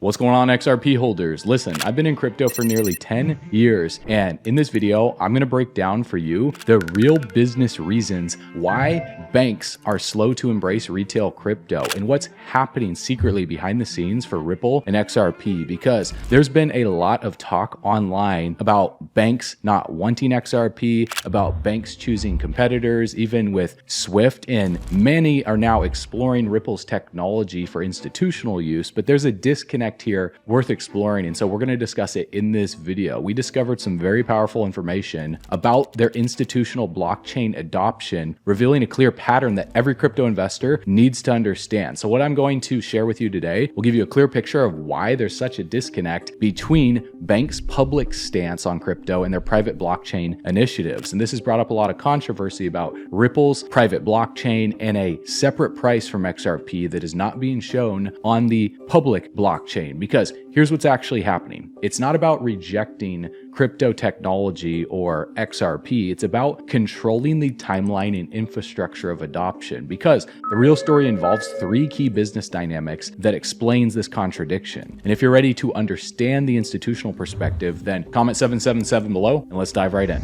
What's going on, XRP holders? Listen, I've been in crypto for nearly 10 years, and in this video, I'm gonna break down for you the real business reasons why banks are slow to embrace retail crypto and what's happening secretly behind the scenes for Ripple and XRP, because there's been a lot of talk online about banks not wanting XRP, about banks choosing competitors, even with Swift, and many are now exploring Ripple's technology for institutional use, but there's a disconnect here worth exploring, and so we're going to discuss it in this video. We discovered some very powerful information about their institutional blockchain adoption, revealing a clear pattern that every crypto investor needs to understand. So what I'm going to share with you today will give you a clear picture of why there's such a disconnect between banks' public stance on crypto and their private blockchain initiatives. And this has brought up a lot of controversy about Ripple's private blockchain and a separate price from XRP that is not being shown on the public blockchain. Because here's what's actually happening. It's not about rejecting crypto technology or XRP. It's about controlling the timeline and infrastructure of adoption, because the real story involves three key business dynamics that explains this contradiction. And if you're ready to understand the institutional perspective, then comment 777 below and let's dive right in.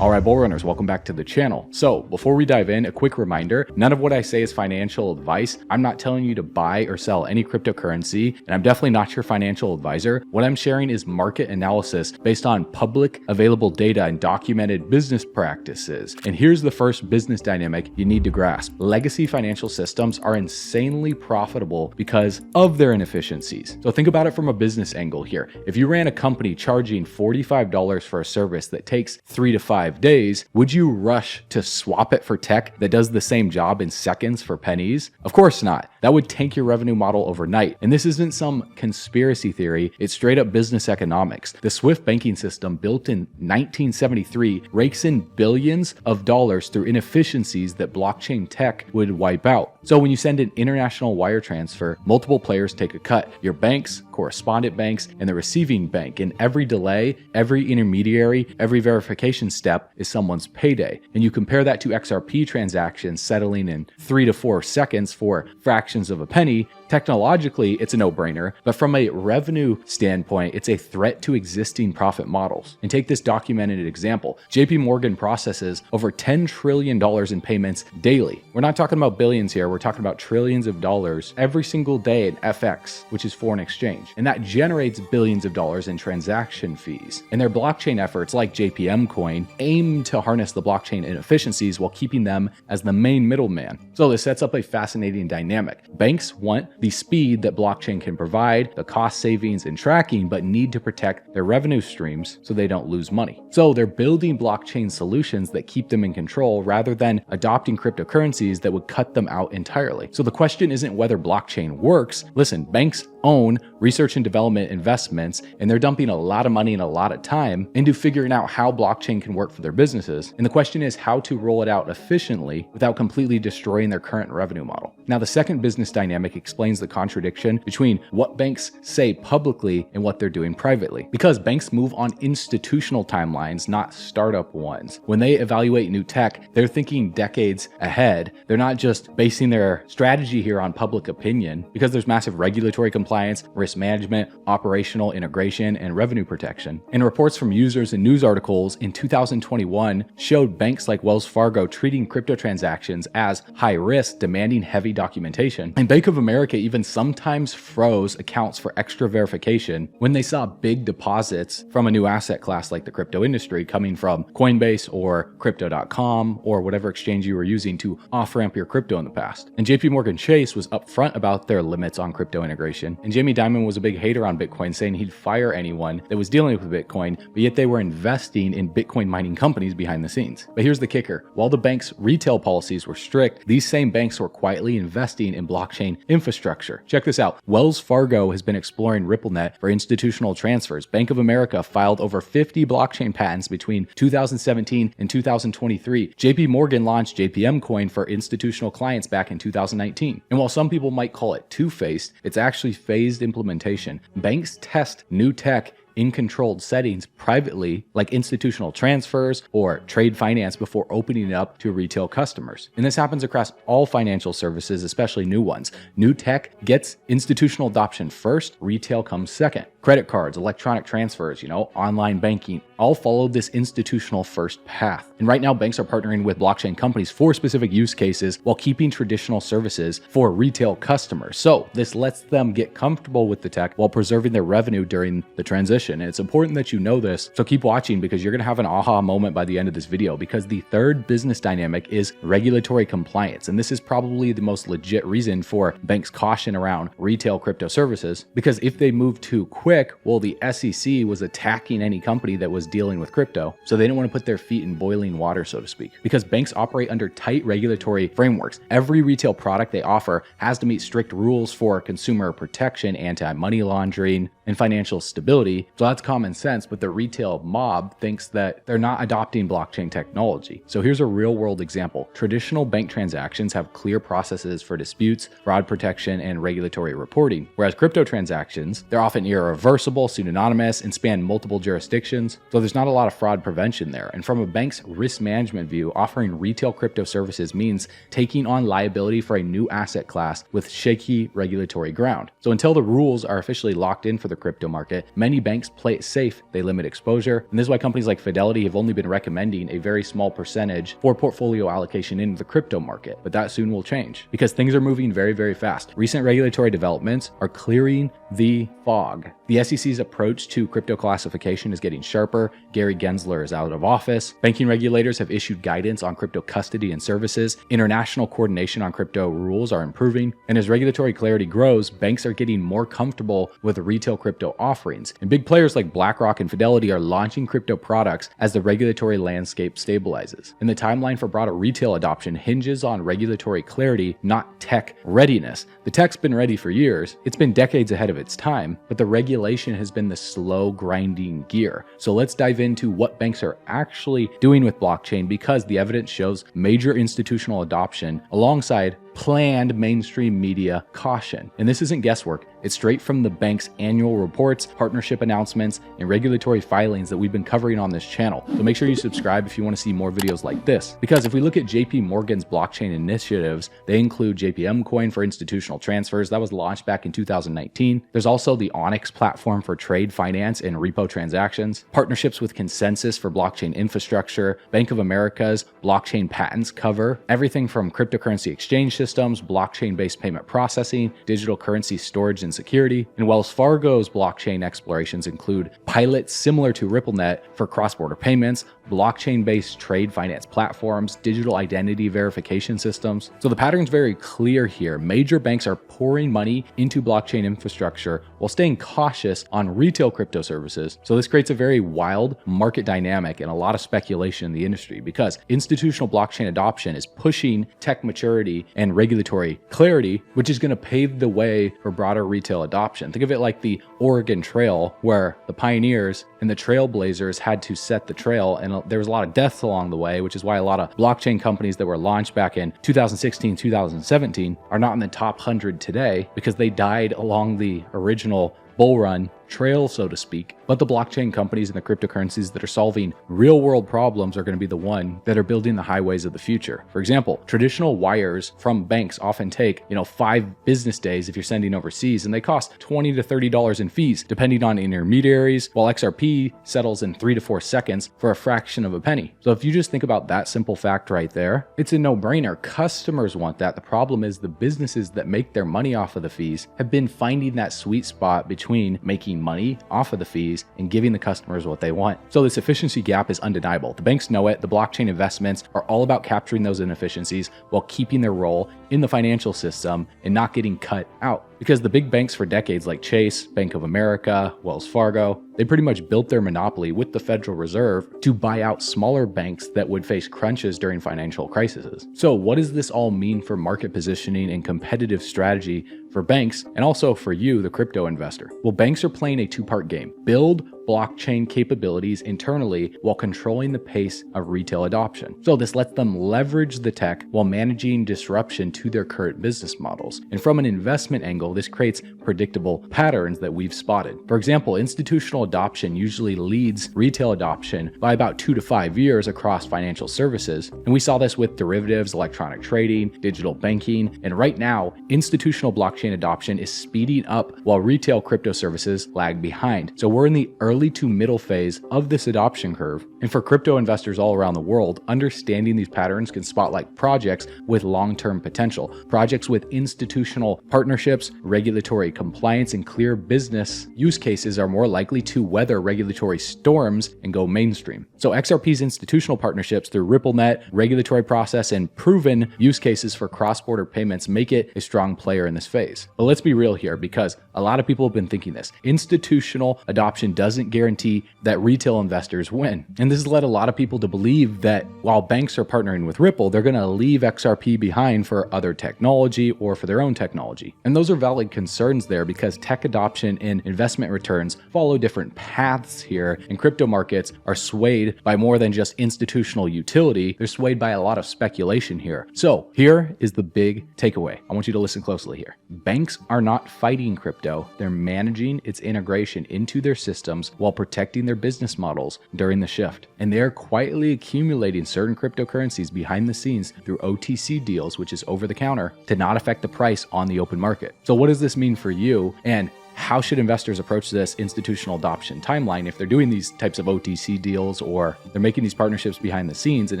All right, bull runners, welcome back to the channel. So before we dive in, a quick reminder, none of what I say is financial advice. I'm not telling you to buy or sell any cryptocurrency, and I'm definitely not your financial advisor. What I'm sharing is market analysis based on public available data and documented business practices. And here's the first business dynamic you need to grasp. Legacy financial systems are insanely profitable because of their inefficiencies. So think about it from a business angle here. If you ran a company charging $45 for a service that takes 3 to 5 days, would you rush to swap it for tech that does the same job in seconds for pennies? Of course not. That would tank your revenue model overnight. And this isn't some conspiracy theory, it's straight up business economics. The Swift banking system, built in 1973, rakes in billions of dollars through inefficiencies that blockchain tech would wipe out. So when you send an international wire transfer, multiple players take a cut. Your banks, correspondent banks, and the receiving bank. And every delay, every intermediary, every verification step is someone's payday. And you compare that to XRP transactions settling in 3 to 4 seconds for fractions of a penny. Technologically, it's a no-brainer, but from a revenue standpoint, it's a threat to existing profit models. And take this documented example. JP Morgan processes over $10 trillion in payments daily. We're not talking about billions here, we're talking about trillions of dollars every single day in FX, which is foreign exchange. And that generates billions of dollars in transaction fees. And their blockchain efforts, like JPM coin, aim to harness the blockchain inefficiencies while keeping them as the main middleman. So this sets up a fascinating dynamic. Banks want the speed that blockchain can provide, the cost savings and tracking, but need to protect their revenue streams so they don't lose money. So they're building blockchain solutions that keep them in control rather than adopting cryptocurrencies that would cut them out entirely. So the question isn't whether blockchain works. Listen, banks own research and development investments, and they're dumping a lot of money and a lot of time into figuring out how blockchain can work for their businesses. And the question is how to roll it out efficiently without completely destroying their current revenue model. Now, the second business dynamic explains the contradiction between what banks say publicly and what they're doing privately. Because banks move on institutional timelines, not startup ones. When they evaluate new tech, they're thinking decades ahead. They're not just basing their strategy here on public opinion, because there's massive regulatory compliance, risk management, operational integration, and revenue protection. And reports from users and news articles in 2021 showed banks like Wells Fargo treating crypto transactions as high risk, demanding heavy documentation. And Bank of America even sometimes froze accounts for extra verification when they saw big deposits from a new asset class like the crypto industry coming from Coinbase or Crypto.com or whatever exchange you were using to off-ramp your crypto in the past. And JP Morgan Chase was upfront about their limits on crypto integration. And Jamie Dimon was a big hater on Bitcoin, saying he'd fire anyone that was dealing with Bitcoin, but yet they were investing in Bitcoin mining companies behind the scenes. But here's the kicker. While the bank's retail policies were strict, these same banks were quietly investing in blockchain infrastructure. Check this out. Wells Fargo has been exploring RippleNet for institutional transfers. Bank of America filed over 50 blockchain patents between 2017 and 2023. JP Morgan launched JPM coin for institutional clients back in 2019. And while some people might call it two-faced, it's actually phased implementation. Banks test new tech in controlled settings privately, like institutional transfers or trade finance, before opening it up to retail customers. And this happens across all financial services, especially new ones. New tech gets institutional adoption first, retail comes second. Credit cards, electronic transfers, online banking, all follow this institutional first path. And right now, banks are partnering with blockchain companies for specific use cases while keeping traditional services for retail customers. So this lets them get comfortable with the tech while preserving their revenue during the transition. And it's important that you know this, so keep watching, because you're going to have an aha moment by the end of this video, because the third business dynamic is regulatory compliance. And this is probably the most legit reason for banks' caution around retail crypto services, because if they move too quick, well, the SEC was attacking any company that was dealing with crypto, so they didn't want to put their feet in boiling water, so to speak, because banks operate under tight regulatory frameworks. Every retail product they offer has to meet strict rules for consumer protection, anti-money laundering, and financial stability. So that's common sense, but the retail mob thinks that they're not adopting blockchain technology. So here's a real-world example. Traditional bank transactions have clear processes for disputes, fraud protection, and regulatory reporting, whereas crypto transactions, they're often irreversible, pseudonymous, and span multiple jurisdictions. So there's not a lot of fraud prevention there. And from a bank's risk management view, offering retail crypto services means taking on liability for a new asset class with shaky regulatory ground. So until the rules are officially locked in for the crypto market, many banks play it safe. They limit exposure. And this is why companies like Fidelity have only been recommending a very small percentage for portfolio allocation into the crypto market. But that soon will change, because things are moving very, very fast. Recent regulatory developments are clearing the fog. The SEC's approach to crypto classification is getting sharper. Gary Gensler is out of office. Banking regulators have issued guidance on crypto custody and services. International coordination on crypto rules are improving. And as regulatory clarity grows, banks are getting more comfortable with retail crypto offerings. And big players like BlackRock and Fidelity are launching crypto products as the regulatory landscape stabilizes. And the timeline for broader retail adoption hinges on regulatory clarity, not tech readiness. The tech's been ready for years. It's been decades ahead of its time, but the regulation has been the slow grinding gear. So let's dive into what banks are actually doing with blockchain, because the evidence shows major institutional adoption alongside planned mainstream media caution. And this isn't guesswork. It's straight from the bank's annual reports, partnership announcements, and regulatory filings that we've been covering on this channel. So make sure you subscribe if you want to see more videos like this. Because if we look at JP Morgan's blockchain initiatives, they include JPM Coin for institutional transfers. That was launched back in 2019. There's also the Onyx platform for trade finance and repo transactions, partnerships with Consensus for blockchain infrastructure. Bank of America's blockchain patents cover everything from cryptocurrency exchange systems, blockchain-based payment processing, digital currency storage and security. And Wells Fargo's blockchain explorations include pilots similar to RippleNet for cross-border payments, blockchain-based trade finance platforms, digital identity verification systems. So the pattern's very clear here. Major banks are pouring money into blockchain infrastructure while staying cautious on retail crypto services. So this creates a very wild market dynamic and a lot of speculation in the industry, because institutional blockchain adoption is pushing tech maturity and regulatory clarity, which is going to pave the way for broader retail adoption. Think of it like the Oregon Trail, where the pioneers and the trailblazers had to set the trail, and there was a lot of deaths along the way, which is why a lot of blockchain companies that were launched back in 2016, 2017 are not in the top 100 today, because they died along the original bull run trail, so to speak. But the blockchain companies and the cryptocurrencies that are solving real world problems are going to be the one that are building the highways of the future. For example, traditional wires from banks often take, 5 business days if you're sending overseas, and they cost $20 to $30 in fees, depending on intermediaries, while XRP settles in 3 to 4 seconds for a fraction of a penny. So if you just think about that simple fact right there, it's a no-brainer. Customers want that. The problem is the businesses that make their money off of the fees have been finding that sweet spot between making money off of the fees and giving the customers what they want. So this efficiency gap is undeniable. The banks know it. The blockchain investments are all about capturing those inefficiencies while keeping their role in the financial system and not getting cut out. Because the big banks for decades, like Chase, Bank of America, Wells Fargo, they pretty much built their monopoly with the Federal Reserve to buy out smaller banks that would face crunches during financial crises. So what does this all mean for market positioning and competitive strategy for banks, and also for you, the crypto investor? Well, banks are playing a two-part game: build blockchain capabilities internally while controlling the pace of retail adoption. So this lets them leverage the tech while managing disruption to their current business models. And from an investment angle, this creates predictable patterns that we've spotted. For example, institutional adoption usually leads retail adoption by about 2 to 5 years across financial services. And we saw this with derivatives, electronic trading, digital banking. And right now, institutional blockchain adoption is speeding up while retail crypto services lag behind. So we're in the early to middle phase of this adoption curve. And for crypto investors all around the world, understanding these patterns can spotlight projects with long-term potential. Projects with institutional partnerships, regulatory compliance, and clear business use cases are more likely to weather regulatory storms and go mainstream. So XRP's institutional partnerships through RippleNet, regulatory process, and proven use cases for cross-border payments make it a strong player in this phase. But let's be real here, because a lot of people have been thinking this. Institutional adoption doesn't guarantee that retail investors win. And this has led a lot of people to believe that while banks are partnering with Ripple, they're going to leave XRP behind for other technology or for their own technology. And those are valid concerns there, because tech adoption and investment returns follow different paths here, and crypto markets are swayed by more than just institutional utility. They're swayed by a lot of speculation here. So here is the big takeaway. I want you to listen closely here. Banks are not fighting crypto. They're managing its integration into their systems while protecting their business models during the shift. And they're quietly accumulating certain cryptocurrencies behind the scenes through OTC deals, which is over the counter, to not affect the price on the open market. So what does this mean for you? And how should investors approach this institutional adoption timeline if they're doing these types of OTC deals, or they're making these partnerships behind the scenes and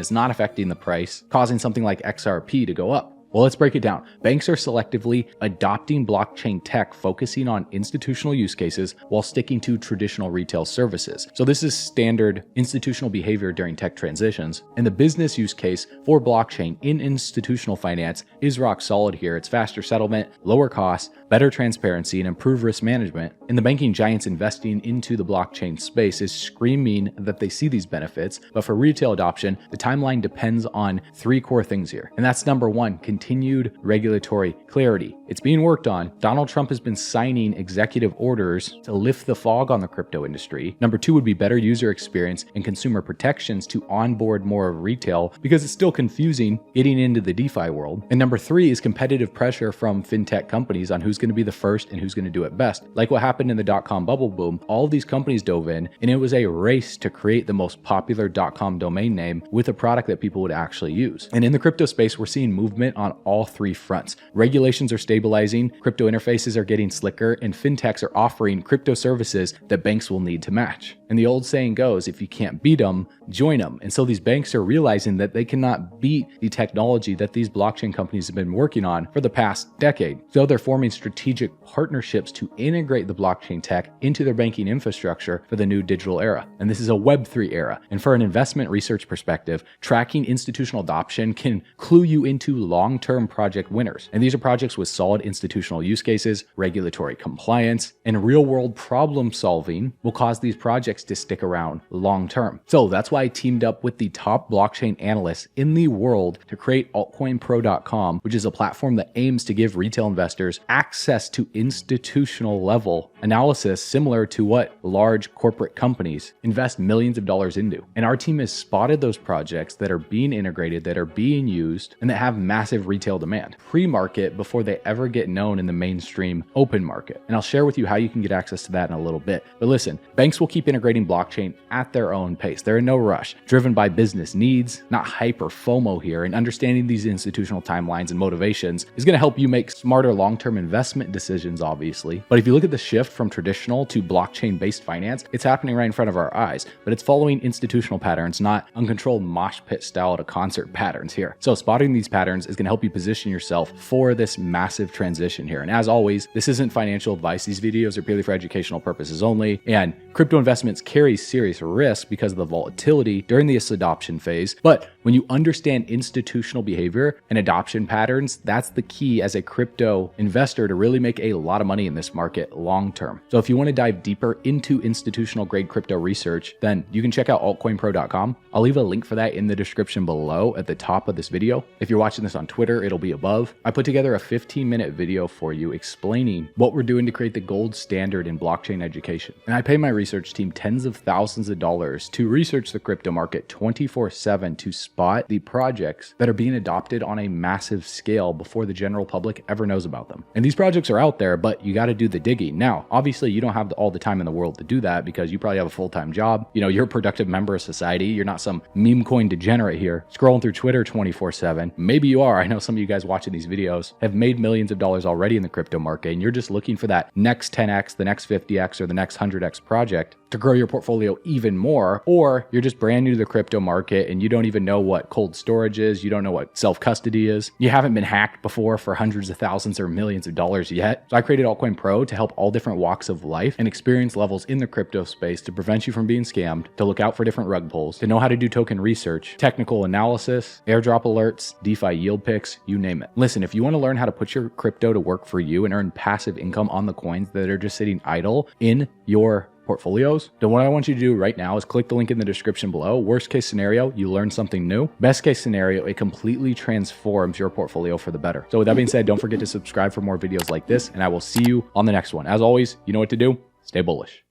it's not affecting the price, causing something like XRP to go up? Well, let's break it down. Banks are selectively adopting blockchain tech, focusing on institutional use cases while sticking to traditional retail services. So this is standard institutional behavior during tech transitions. And the business use case for blockchain in institutional finance is rock solid here. It's faster settlement, lower costs, better transparency, and improved risk management. And the banking giants investing into the blockchain space is screaming that they see these benefits. But for retail adoption, the timeline depends on 3 core things here. And that's number 1, continued regulatory clarity. It's being worked on. Donald Trump has been signing executive orders to lift the fog on the crypto industry. Number 2 would be better user experience and consumer protections to onboard more of retail, because it's still confusing getting into the DeFi world. And number 3 is competitive pressure from fintech companies on who's going to be the first and who's going to do it best. Like what happened in the dot-com bubble boom, all of these companies dove in, and it was a race to create the most popular .com domain name with a product that people would actually use. And in the crypto space, we're seeing movement on all 3 fronts. Regulations are stabilizing, crypto interfaces are getting slicker, and fintechs are offering crypto services that banks will need to match. And the old saying goes, if you can't beat them, join them. And so these banks are realizing that they cannot beat the technology that these blockchain companies have been working on for the past decade. So they're forming strategic partnerships to integrate the blockchain tech into their banking infrastructure for the new digital era. And this is a Web3 era. And for an investment research perspective, tracking institutional adoption can clue you into long-term project winners. And these are projects with solid institutional use cases, regulatory compliance, and real-world problem solving will cause these projects to stick around long-term. So that's why I teamed up with the top blockchain analysts in the world to create altcoinpro.com, which is a platform that aims to give retail investors access to institutional level analysis similar to what large corporate companies invest millions of dollars into. And our team has spotted those projects that are being integrated, that are being used, and that have massive retail demand pre-market before they ever get known in the mainstream open market. And I'll share with you how you can get access to that in a little bit. But listen, banks will keep integrating blockchain at their own pace. They're in no rush, driven by business needs, not hype or FOMO here. And understanding these institutional timelines and motivations is going to help you make smarter long-term investment decisions, obviously. But if you look at the shift from traditional to blockchain-based finance, it's happening right in front of our eyes, but it's following institutional patterns, not uncontrolled mosh pit style at a concert patterns here. So spotting these patterns is going to help you position yourself for this massive transition here. And as always, this isn't financial advice. These videos are purely for educational purposes only. And crypto investments carry serious risk because of the volatility during this adoption phase, but When you understand institutional behavior and adoption patterns, that's the key as a crypto investor to really make a lot of money in this market long term. So if you want to dive deeper into institutional grade crypto research, then you can check out altcoinpro.com. I'll leave a link for that in the description below at the top of this video. If you're watching this on Twitter, it'll be above. I put together a 15-minute video for you explaining what we're doing to create the gold standard in blockchain education. And I pay my research team tens of thousands of dollars to research the crypto market 24/7 to spot the projects that are being adopted on a massive scale before the general public ever knows about them. And these projects are out there, but you got to do the digging. Now, obviously, you don't have all the time in the world to do that because you probably have a full-time job. You know, you're a productive member of society. You're not some meme coin degenerate here scrolling through Twitter 24/7. Maybe you are. I know some of you guys watching these videos have made millions of dollars already in the crypto market, and you're just looking for that next 10x, the next 50x, or the next 100x project to grow your portfolio even more. Or you're just brand new to the crypto market and you don't even know what cold storage is. You don't know what self-custody is. You haven't been hacked before for hundreds of thousands or millions of dollars yet. So I created Altcoin Pro to help all different walks of life and experience levels in the crypto space to prevent you from being scammed, to look out for different rug pulls, to know how to do token research, technical analysis, airdrop alerts, DeFi yield picks, you name it. Listen, if you want to learn how to put your crypto to work for you and earn passive income on the coins that are just sitting idle in your portfolios, then what I want you to do right now is click the link in the description below. Worst case scenario, you learn something new. Best case scenario, it completely transforms your portfolio for the better. So with that being said, don't forget to subscribe for more videos like this, and I will see you on the next one. As always, you know what to do. Stay bullish.